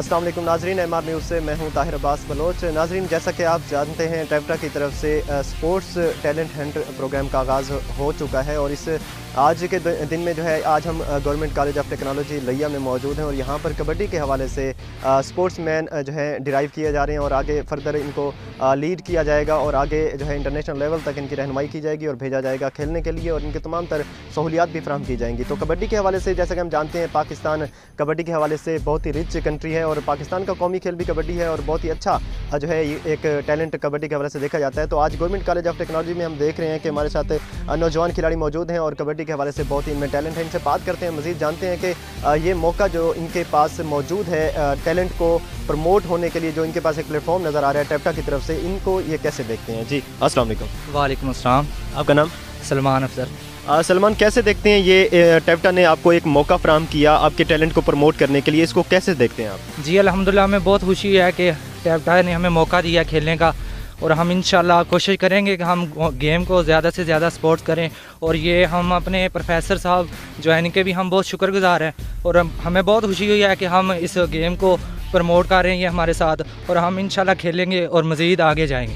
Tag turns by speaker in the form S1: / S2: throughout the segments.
S1: अस्सलाम वालेकुम नाजरीन, एमआर न्यूज़ से मैं हूं ताहिर अब्बास बलोच। नाजरीन, जैसा कि आप जानते हैं टेप्टा की तरफ से स्पोर्ट्स टैलेंट हंट प्रोग्राम का आगाज़ हो चुका है और इस आज के दिन में जो है आज हम गवर्नमेंट कॉलेज ऑफ टेक्नोलॉजी लिया में मौजूद हैं और यहाँ पर कबड्डी के हवाले से स्पोर्ट्स मैन जो है डिराइव किए जा रहे हैं और आगे फर्दर इनको लीड किया जाएगा और आगे जो है इंटरनेशनल लेवल तक इनकी रहनुमाई की जाएगी और भेजा जाएगा खेलने के लिए और इनके तमाम तर सहूलियात भी फराहम की जाएंगी। तो कबड्डी के हवाले से जैसा कि हम जानते हैं पाकिस्तान कबड्डी के हवाले से बहुत ही रिच कंट्री है और पाकिस्तान का कौमी खेल भी कबड्डी है और बहुत ही अच्छा जो है एक टैलेंट कबड्डी के हवाले से देखा जाता है। तो आज गवर्नमेंट कॉलेज ऑफ टेक्नोलॉजी में हम देख रहे हैं कि हमारे साथ नौजवान खिलाड़ी मौजूद हैं और कबड्डी के हवाले से बहुत ही इनमें टैलेंट है। इनसे बात करते हैं, मज़ीद जानते हैं कि ये मौका जो इनके पास मौजूद है टैलेंट को प्रमोट होने के लिए, जो इनके पास एक प्लेटफॉर्म नज़र आ रहा है टेप्टा की तरफ से, इनको ये कैसे देखते हैं। जी अस्सलाम वालेकुम।
S2: वालेकुम अस्सलाम।
S1: आपका नाम?
S2: सलमान अफजल।
S1: सलमान, कैसे देखते हैं ये टेप्टा ने आपको एक मौका फराहम किया आपके टैलेंट को प्रमोट करने के लिए, इसको कैसे देखते हैं आप?
S2: जी अल्हम्दुलिल्लाह, हमें बहुत खुशी है कि टेप्टा ने हमें मौका दिया खेलने का और हम इंशाल्लाह कोशिश करेंगे कि हम गेम को ज़्यादा से ज़्यादा सपोर्ट करें और ये हम अपने प्रोफेसर साहब जो है इनके भी हम बहुत शुक्रगुजार हैं और हमें बहुत खुशी हुई है कि हम इस गेम को प्रमोट कर रहे हैं ये हमारे साथ और हम इंशाल्लाह खेलेंगे और मज़ीद आगे जाएंगे।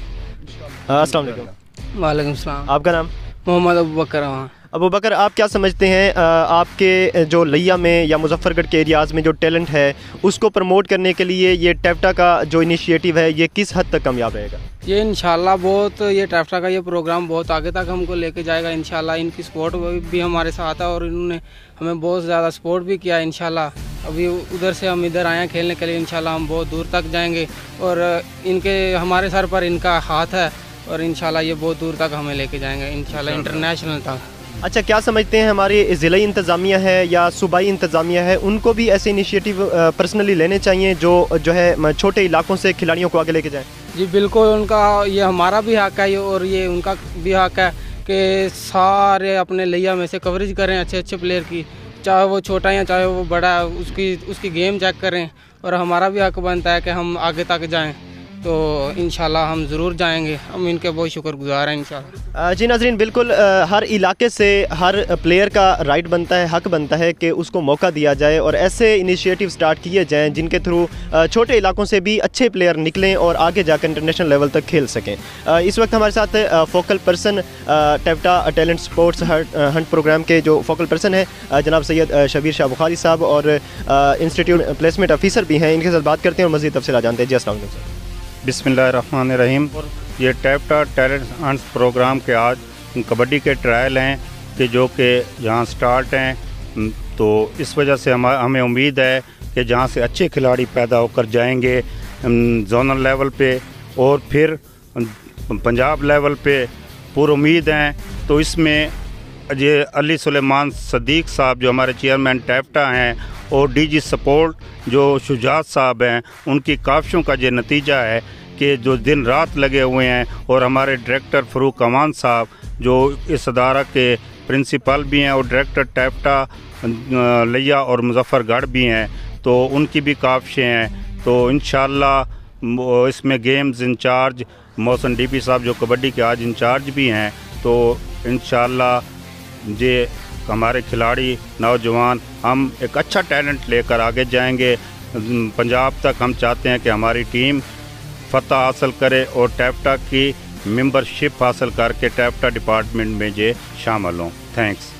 S1: अस्सलाम वालेकुम।
S3: वालेकुम सलाम।
S1: आपका नाम?
S3: मोहम्मद अबू बकर।
S1: अबू बकर, आप क्या समझते हैं आपके जो लिया में या मुजफ्फरगढ़ के एरियाज़ में जो टैलेंट है उसको प्रमोट करने के लिए ये टेप्टा का जो इनिशिएटिव है ये किस हद तक कामयाब रहेगा?
S3: ये इंशाल्लाह बहुत, ये टेप्टा का ये प्रोग्राम बहुत आगे तक हमको लेके जाएगा इंशाल्लाह। इनकी सपोर्ट भी हमारे साथ है और इन्होंने हमें बहुत ज़्यादा सपोर्ट भी किया इंशाल्लाह। अभी उधर से हम इधर आए हैं खेलने के लिए, इंशाल्लाह हम बहुत दूर तक जाएंगे और इनके हमारे सर पर इनका हाथ है और इंशाल्लाह ये बहुत दूर तक हमें लेके जाएंगे इंशाल्लाह इंटरनेशनल तक।
S1: अच्छा, क्या समझते हैं हमारी ज़िला इंतज़ामिया है या सूबाई इंतज़ामिया है, उनको भी ऐसे इनिशिएटिव पर्सनली लेने चाहिए जो है छोटे इलाकों से खिलाड़ियों को आगे लेके जाएं? जी
S3: बिल्कुल, उनका ये हमारा भी हक है और ये उनका भी हक है कि सारे अपने लिया में से कवरेज करें अच्छे अच्छे प्लेयर की, चाहे वो छोटा या चाहे वो बड़ा, उसकी गेम चेक करें और हमारा भी हक बनता है कि हम आगे तक जाएँ। तो इंशाल्लाह हम ज़रूर जाएंगे, हम इनके बहुत शुक्रगुजार हैं इंशाल्लाह।
S1: जी नाज़रीन, बिल्कुल हर इलाके से हर प्लेयर का राइट बनता है, हक बनता है कि उसको मौका दिया जाए और ऐसे इनिशिएटिव स्टार्ट किए जाएं जिनके थ्रू छोटे इलाकों से भी अच्छे प्लेयर निकलें और आगे जाकर इंटरनेशनल लेवल तक खेल सकें। इस वक्त हमारे साथ focal person TEPTA talent sports hunt programme के जो फोकल पर्सन है जनाब सैयद शबीर शाह बुखारी साहब और इंस्टीट्यूट प्लेसमेंट ऑफिसर भी हैं, इनके साथ बात करते हैं और मज़ीद तफसीलात जानते हैं। जी अस्सलाम वालेकुम।
S4: बिस्मिल्लाहिर्रहमानिर्रहीम। ये टेप्टा टैलेंट हंट प्रोग्राम के आज कबड्डी के ट्रायल हैं कि जो कि यहाँ स्टार्ट हैं, तो इस वजह से हमें उम्मीद है कि जहाँ से अच्छे खिलाड़ी पैदा होकर जाएंगे जोनल लेवल पे और फिर पंजाब लेवल पे पूरी उम्मीद हैं। तो इसमें ये अली सुलेमान सदीक साहब जो हमारे चेयरमैन टेप्टा हैं और डीजी सपोर्ट जो शुजात साहब हैं, उनकी काविशों का ये नतीजा है कि जो दिन रात लगे हुए हैं और हमारे डायरेक्टर फ़रूक अमान साहब जो इस अदारा के प्रिंसिपल भी हैं और डायरेक्टर टेप्टा लिया और मुजफ्फरगढ़ भी हैं, तो उनकी भी काविशें हैं। तो इंशाअल्लाह इसमें गेम्स इंचार्ज मोहसिन डीपी साहब जो कबड्डी के आज इंचार्ज भी हैं, तो इंशाअल्लाह ये हमारे खिलाड़ी नौजवान हम एक अच्छा टैलेंट लेकर आगे जाएंगे। पंजाब तक हम चाहते हैं कि हमारी टीम फतह हासिल करे और टेप्टा की मेंबरशिप हासिल करके टेप्टा डिपार्टमेंट में ये शामिल हों। थैंक्स।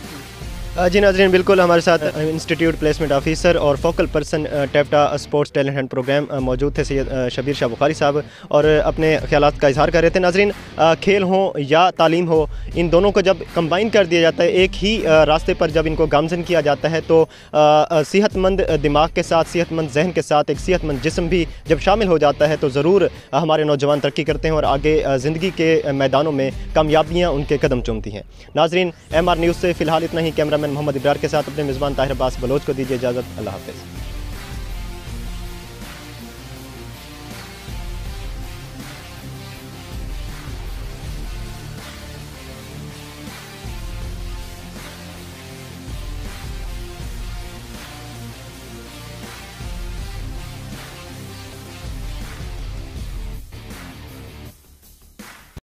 S1: जी नाज़रीन, बिल्कुल हमारे साथ इंस्टीट्यूट प्लेसमेंट ऑफिसर और focal person TEPTA sports talent hunt programme मौजूद थे सैयद शबीर शाह बुखारी साहब और अपने ख्यालात का इजहार कर रहे थे। नाज़रीन, खेल हो या तालीम हो, इन दोनों को जब कंबाइन कर दिया जाता है, एक ही रास्ते पर जब इनको गामजन किया जाता है, तो सेहतमंद दिमाग के साथ, सेहतमंद जहन के साथ एक सेहतमंद जिस्म भी जब शामिल हो जाता है तो ज़रूर हमारे नौजवान तरक्की करते हैं और आगे ज़िंदगी के मैदानों में कामयाबियाँ उनके कदम चूमती हैं। नाज़रीन, MR न्यूज़ से फ़िलहाल इतना ही। कैमरा मोहम्मद इब्रार के साथ अपने मेज़बान ताहिर अब्बास बलोच को दीजिए इजाज़त। अल्लाह हाफ़िज़।